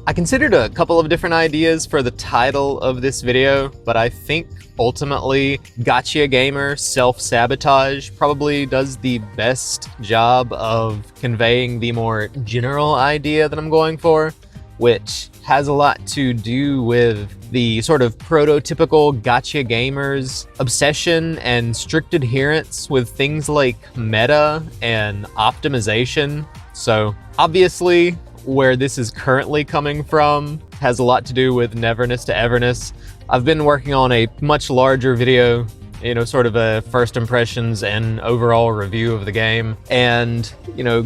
I considered a couple of different ideas for the title of this video, but I think ultimately Gacha Gamer Self-Sabotage probably does the best job of conveying the more general idea that I'm going for, which has a lot to do with the sort of prototypical gacha gamer's obsession and strict adherence with things like meta and optimization. So obviously where this is currently coming from has a lot to do with Neverness to Everness. I've been working on a much larger video, sort of a first impressions and overall review of the game, and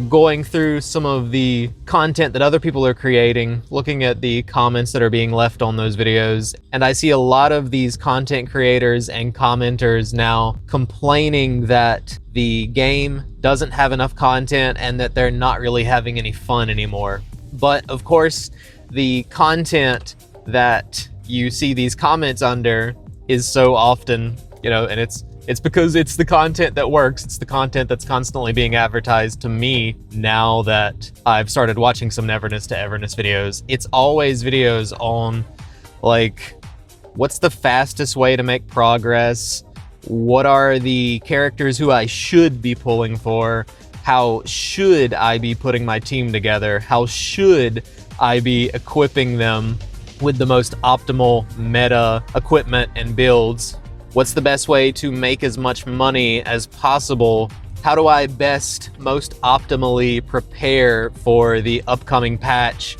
going through some of the content that other people are creating, looking at the comments that are being left on those videos, and I see a lot of these content creators and commenters now complaining that the game doesn't have enough content and that they're not really having any fun anymore. But of course, the content that you see these comments under is so often, and it's because it's the content that works. It's the content that's constantly being advertised to me now that I've started watching some Neverness to Everness videos. It's always videos on, like, what's the fastest way to make progress? What are the characters who I should be pulling for? How should I be putting my team together? How should I be equipping them with the most optimal meta equipment and builds? What's the best way to make as much money as possible? How do I most optimally prepare for the upcoming patch?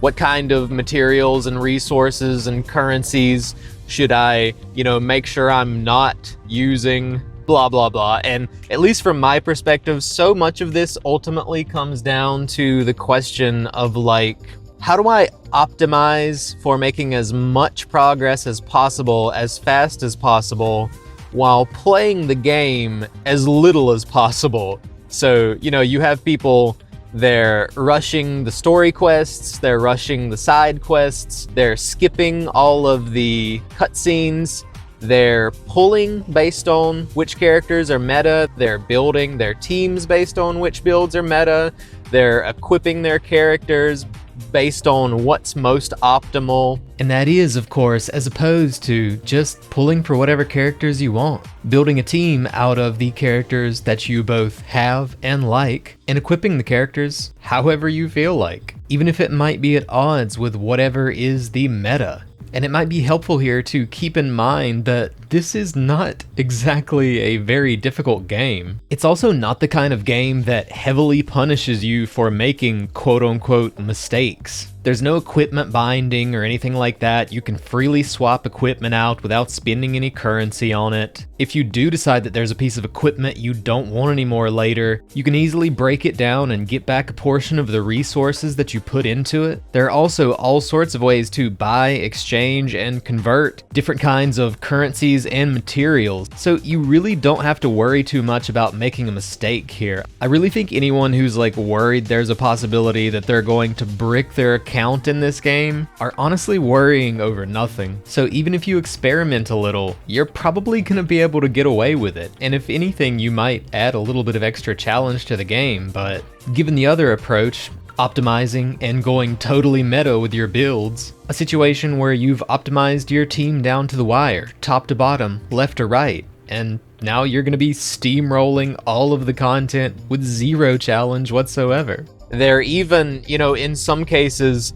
What kind of materials and resources and currencies should I, make sure I'm not using? Blah, blah, blah. And at least from my perspective, so much of this ultimately comes down to the question of, like, how do I optimize for making as much progress as possible, as fast as possible, while playing the game as little as possible? So, you have people, they're rushing the story quests, they're rushing the side quests, they're skipping all of the cutscenes, they're pulling based on which characters are meta, they're building their teams based on which builds are meta, they're equipping their characters based on what's most optimal. And that is, of course, as opposed to just pulling for whatever characters you want, building a team out of the characters that you both have and like, and equipping the characters however you feel like, even if it might be at odds with whatever is the meta. And it might be helpful here to keep in mind that this is not exactly a very difficult game. It's also not the kind of game that heavily punishes you for making quote-unquote mistakes. There's no equipment binding or anything like that. You can freely swap equipment out without spending any currency on it. If you do decide that there's a piece of equipment you don't want anymore later, you can easily break it down and get back a portion of the resources that you put into it. There are also all sorts of ways to buy, exchange, and convert different kinds of currencies and materials, so you really don't have to worry too much about making a mistake here. I really think anyone who's worried there's a possibility that they're going to brick their account in this game are honestly worrying over nothing. So even if you experiment a little, you're probably gonna be able to get away with it. And if anything, you might add a little bit of extra challenge to the game, but given the other approach, optimizing and going totally meta with your builds, a situation where you've optimized your team down to the wire, top to bottom, left to right, and now you're gonna be steamrolling all of the content with zero challenge whatsoever. They're even, in some cases,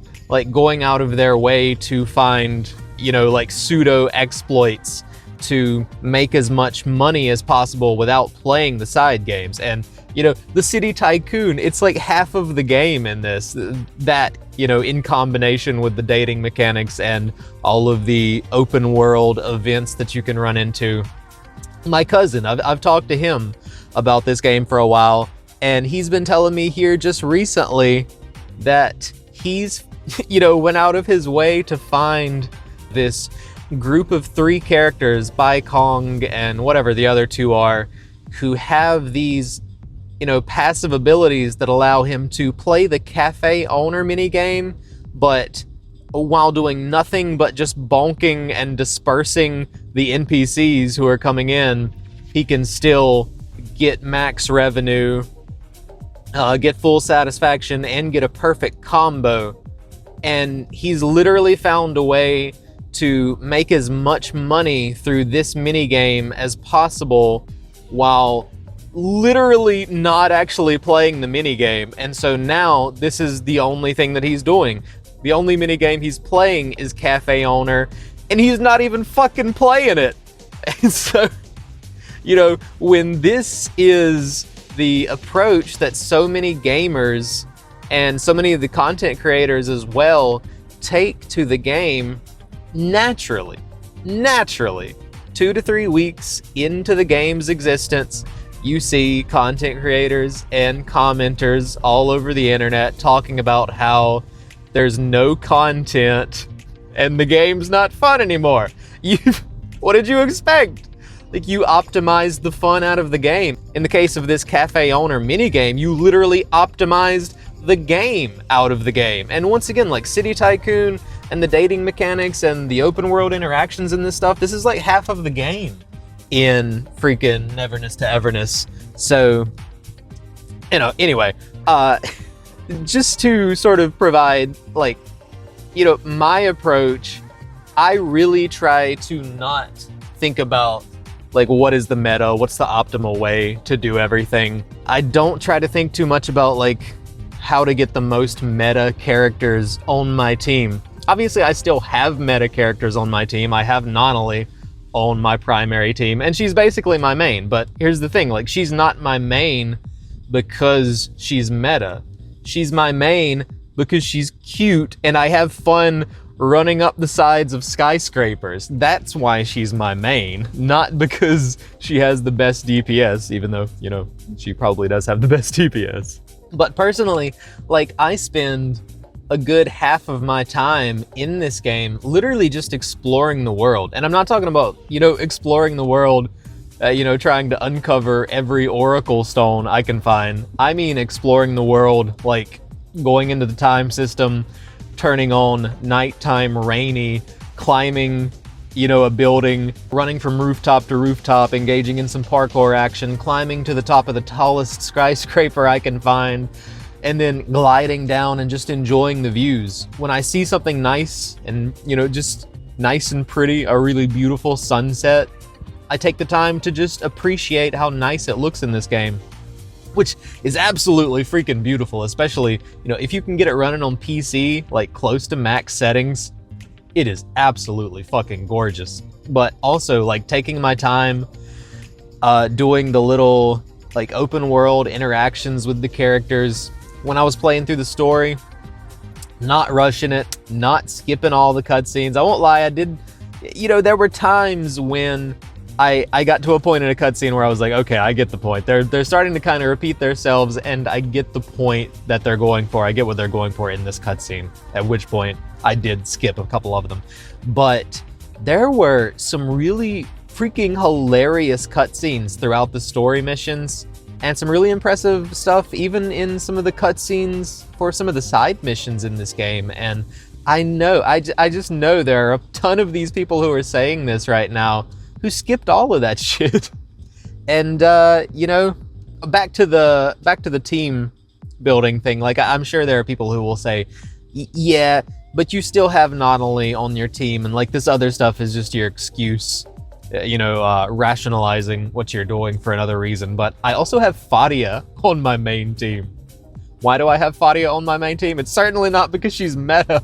going out of their way to find, pseudo exploits to make as much money as possible without playing the side games. And, the City Tycoon, it's half of the game in this, that, in combination with the dating mechanics and all of the open world events that you can run into. My cousin, I've talked to him about this game for a while, and he's been telling me here just recently that he's, went out of his way to find this group of 3 characters, Bai Kong and whatever the other 2 are, who have these, passive abilities that allow him to play the cafe owner minigame, but while doing nothing but just bonking and dispersing the NPCs who are coming in, he can still get max revenue, get full satisfaction, and get a perfect combo. And he's literally found a way to make as much money through this minigame as possible while literally not actually playing the minigame. And so now this is the only thing that he's doing. The only minigame he's playing is Cafe Owner, and he's not even fucking playing it. And so, you know, when this is the approach that so many gamers and so many of the content creators as well take to the game, naturally, 2 to 3 weeks into the game's existence, you see content creators and commenters all over the internet talking about how there's no content and the game's not fun anymore. What did you expect? Like, you optimized the fun out of the game. In the case of this Cafe Owner minigame, you literally optimized the game out of the game. And once again, like City Tycoon and the dating mechanics and the open world interactions and this stuff, this is like half of the game in freaking Neverness to Everness. So, you know, anyway, just to sort of provide, like, you know, my approach, I really try to not think about, like, what is the meta, what's the optimal way to do everything. I don't try to think too much about, like, how to get the most meta characters on my team. Obviously, I still have meta characters on my team. I have Nonali on my primary team, and she's basically my main. But here's the thing, like, she's not my main because she's meta. She's my main because she's cute and I have fun running up the sides of skyscrapers. That's why she's my main, not because she has the best DPS, even though, you know, she probably does have the best DPS. But personally, like, I spend a good half of my time in this game literally just exploring the world. And I'm not talking about, you know, exploring the world, you know, trying to uncover every oracle stone I can find. I mean exploring the world, like going into the time system, turning on nighttime rainy, climbing, you know, a building, running from rooftop to rooftop, engaging in some parkour action, climbing to the top of the tallest skyscraper I can find, and then gliding down and just enjoying the views. When I see something nice and, you know, just nice and pretty, a really beautiful sunset, I take the time to just appreciate how nice it looks in this game, which is absolutely freaking beautiful, especially, you know, if you can get it running on PC, like close to max settings, it is absolutely fucking gorgeous. But also, like, taking my time doing the little, like, open world interactions with the characters. When I was playing through the story, not rushing it, not skipping all the cutscenes. I won't lie, I did, you know, there were times when I got to a point in a cutscene where I was like, okay, I get the point. They're starting to kind of repeat themselves, and I get the point that they're going for. I get what they're going for in this cutscene, at which point I did skip a couple of them. But there were some really freaking hilarious cutscenes throughout the story missions, and some really impressive stuff even in some of the cutscenes for some of the side missions in this game. And I know, I just know there are a ton of these people who are saying this right now who skipped all of that shit. And you know, back to the team building thing, like, I'm sure there are people who will say, yeah, but you still have Nonali on your team, and like this other stuff is just your excuse, you know, rationalizing what you're doing for another reason. But I also have Fadia on my main team. Why do I have Fadia on my main team? It's certainly not because she's meta.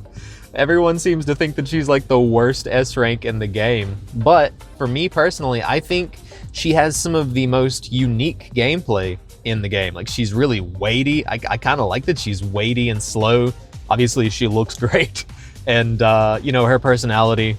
Everyone seems to think that she's like the worst S rank in the game. But for me personally, I think she has some of the most unique gameplay in the game. Like, she's really weighty. I kind of like that she's weighty and slow. Obviously, she looks great. And, you know, her personality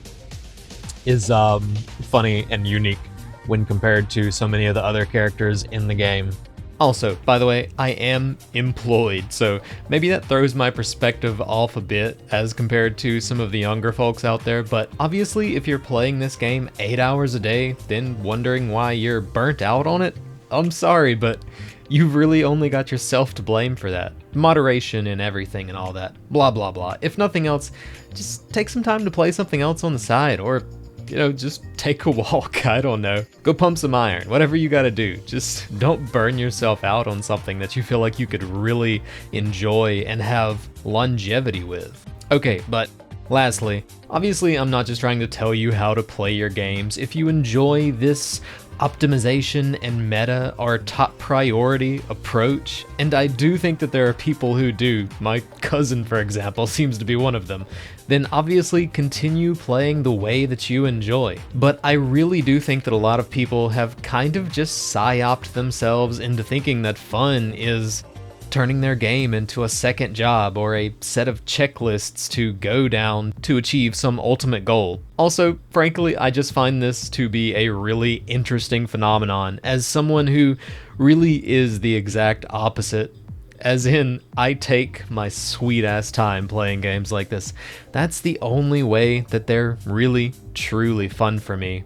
is funny and unique when compared to so many of the other characters in the game. Also, by the way, I am employed, so maybe that throws my perspective off a bit as compared to some of the younger folks out there, but obviously if you're playing this game 8 hours a day, then wondering why you're burnt out on it, I'm sorry, but you've really only got yourself to blame for that. Moderation in everything and all that, blah blah blah. If nothing else, just take some time to play something else on the side, or, you know, just take a walk, I don't know. Go pump some iron, whatever you gotta do. Just don't burn yourself out on something that you feel like you could really enjoy and have longevity with. Okay, but lastly, obviously I'm not just trying to tell you how to play your games. If you enjoy this optimization and meta our top priority approach, and I do think that there are people who do, my cousin for example seems to be one of them, then obviously continue playing the way that you enjoy. But I really do think that a lot of people have kind of just psyoped themselves into thinking that fun is turning their game into a second job or a set of checklists to go down to achieve some ultimate goal. Also, frankly, I just find this to be a really interesting phenomenon as someone who really is the exact opposite. As in, I take my sweet ass time playing games like this. That's the only way that they're really, truly fun for me.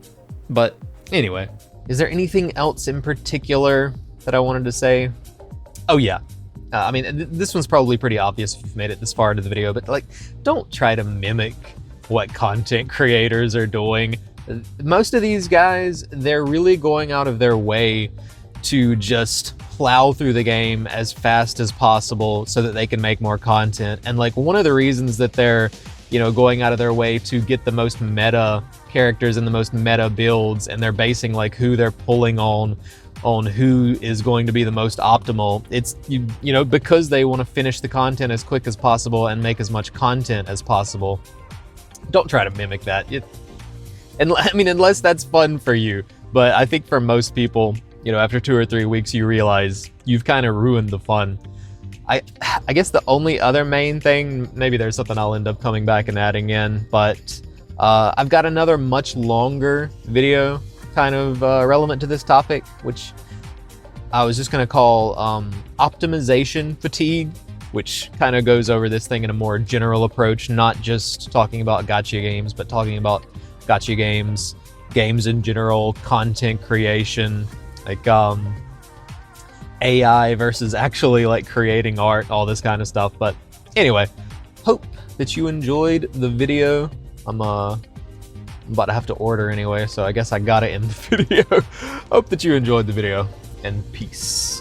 But anyway, is there anything else in particular that I wanted to say? Oh yeah. I mean, this one's probably pretty obvious if you've made it this far into the video, but like, don't try to mimic what content creators are doing. Most of these guys, they're really going out of their way to just plow through the game as fast as possible so that they can make more content. And like, one of the reasons that they're, you know, going out of their way to get the most meta characters and the most meta builds, and they're basing like who they're pulling on who is going to be the most optimal. It's, you know, because they want to finish the content as quick as possible and make as much content as possible. Don't try to mimic that. And I mean, unless that's fun for you. But I think for most people, you know, after 2 or 3 weeks, you realize you've kind of ruined the fun. I guess the only other main thing, maybe there's something I'll end up coming back and adding in, but I've got another much longer video kind of relevant to this topic, which I was just gonna call optimization fatigue, which kind of goes over this thing in a more general approach, not just talking about gacha games, but talking about gacha games, games in general, content creation, like AI versus actually like creating art, all this kind of stuff. But anyway, hope that you enjoyed the video. I'm about to have to order anyway, so I guess I gotta end the video. Hope that you enjoyed the video, and peace.